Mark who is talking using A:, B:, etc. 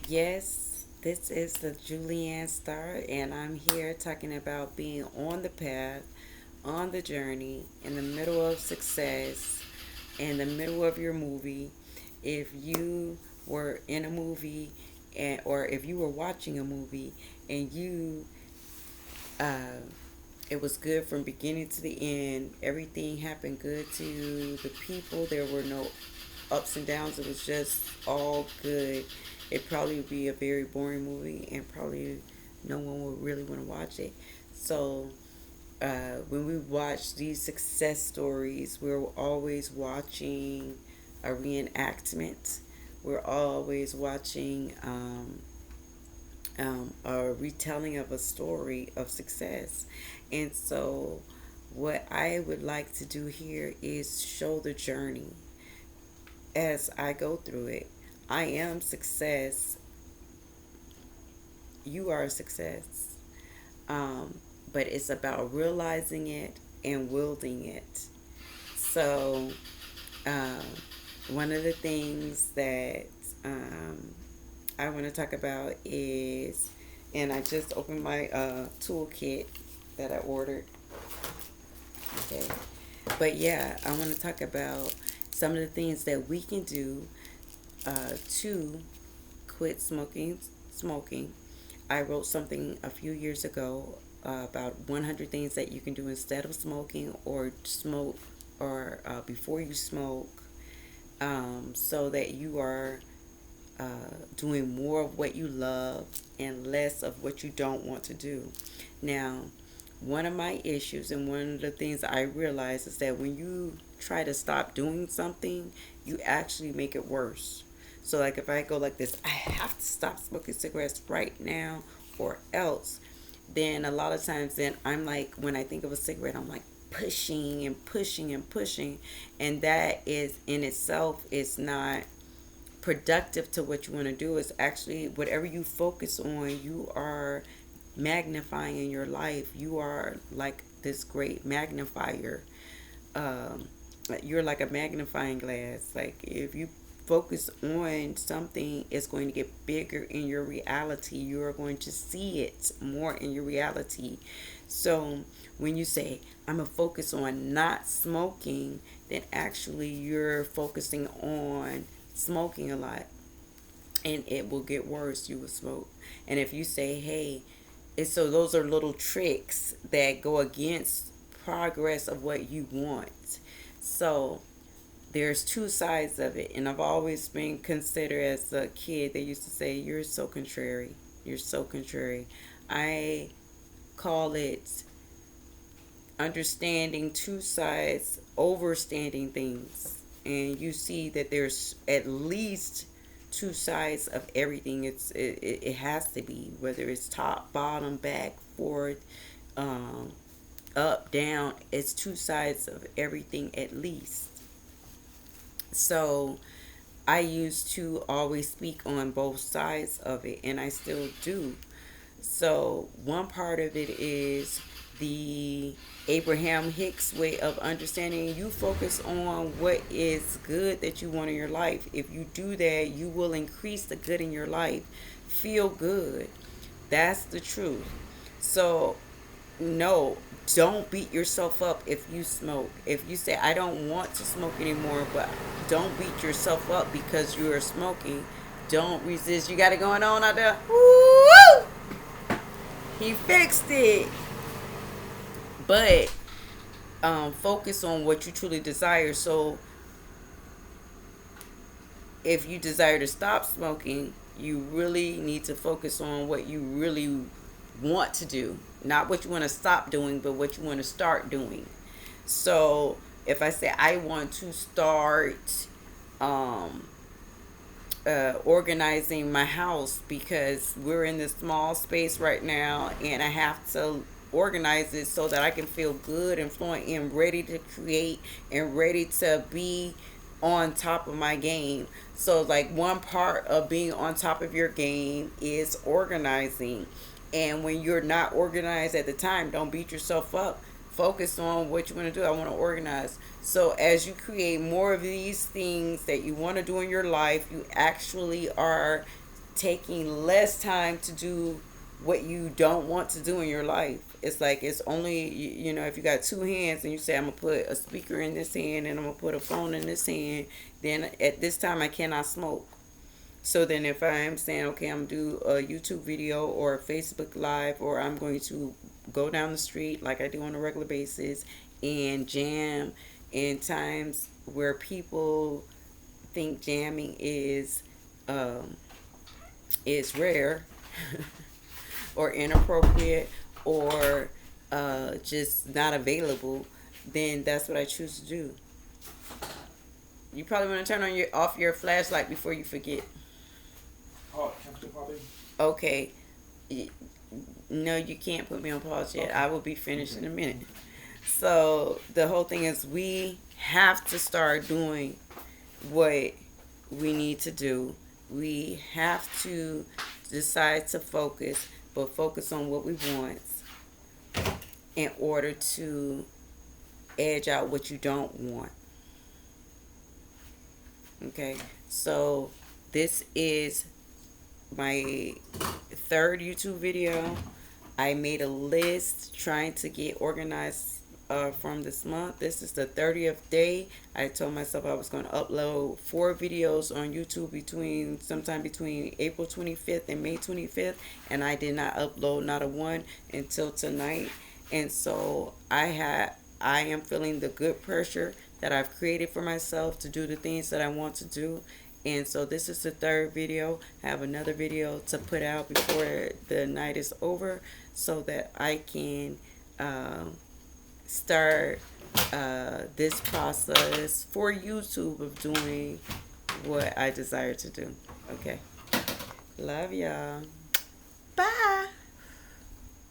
A: Yes, this is the Julianne Star, and I'm here talking about being on the path, on the journey, in the middle of success, in the middle of your movie. If you were in a movie, or if you were watching a movie and uh, it was good from beginning to the end, everything happened good to you, the people, there were no ups and downs. It was just all good. It probably would be a very boring movie, and probably no one would really want to watch it. So when we watch these success stories, we're always watching a reenactment. We're always watching a retelling of a story of success. And so, what I would like to do here is show the journey as I go through it. I am success. You are a success. But it's about realizing it and wielding it. So, um, one of the things that um, I want to talk about is, and I just opened my toolkit that I ordered. Okay. But yeah, I want to talk about some of the things that we can do to quit smoking. I wrote something a few years ago about 100 things that you can do instead of smoking or smoke or before you smoke, so that you are doing more of what you love and less of what you don't want to do. Now, one of my issues and one of the things I realize is that when you try to stop doing something, you actually make it worse. So, like if I go like this, I have to stop smoking cigarettes right now, or else, then a lot of times, then I'm like, when I think of a cigarette, I'm like pushing and pushing and pushing, and that is in itself is not productive to what you want to do. Is actually whatever you focus on, you are magnifying in your life. You are like this great magnifier. um, you're like a magnifying glass. Like if you focus on something, it's going to get bigger in your reality. You are going to see it more in your reality. So when you say I'm gonna focus on not smoking, then actually you're focusing on smoking a lot, and it will get worse. You will smoke. And if you say, hey, it's, so those are little tricks that go against progress of what you want. So there's two sides of it, and I've always been considered, as a kid they used to say, you're so contrary, you're so contrary. I call it understanding two sides, overstanding things, and you see that there's at least two sides of everything. It has to be, whether it's top, bottom, back, forth, um, up, down. It's two sides of everything at least. So I used to always speak on both sides of it, and I still do. So one part of it is the Abraham Hicks way of understanding. You focus on what is good that you want in your life. If you do that, you will increase the good in your life. Feel good. That's the truth. So no, don't beat yourself up if you smoke. If you say I don't want to smoke anymore, but don't beat yourself up because you are smoking. Don't resist. You got it going on out there. Woo! He fixed it. But focus on what you truly desire. So if you desire to stop smoking, you really need to focus on what you really want to do. Not what you want to stop doing, but what you want to start doing. So if I say I want to start um, organizing my house because we're in this small space right now, and I have to organize it so that I can feel good and fluent and ready to create and ready to be on top of my game. So, like, one part of being on top of your game is organizing. And when you're not organized at the time, don't beat yourself up. Focus on what you want to do. I want to organize. So as you create more of these things that you want to do in your life, you actually are taking less time to do what you don't want to do in your life. It's like it's only you know, if you got two hands and you say I'm gonna put a speaker in this hand and I'm gonna put a phone in this hand, then at this time I cannot smoke. So then if I am saying, okay, I'm going to do a YouTube video or a Facebook Live, or I'm going to go down the street like I do on a regular basis and jam in times where people think jamming um, is rare or inappropriate or just not available, then that's what I choose to do. You probably want to turn on your off your flashlight before you forget.
B: Oh, can I put Bobby?
A: Okay. No, you can't put me on pause yet.
B: Okay.
A: I will be finished in a minute. So the whole thing is we have to start doing what we need to do. We have to decide to focus, but focus on what we want in order to edge out what you don't want. Okay, so this is my third YouTube video. I made a list trying to get organized from this month. This is the 30th day. I told myself I was going to upload 4 videos on YouTube sometime between April 25th and May 25th, and I did not upload not a one until tonight. And so I am feeling the good pressure that I've created for myself to do the things that I want to do. And so this is the third video. I have another video to put out before the night is over so that I can start this process for YouTube of doing what I desire to do. Okay. Love y'all. Bye.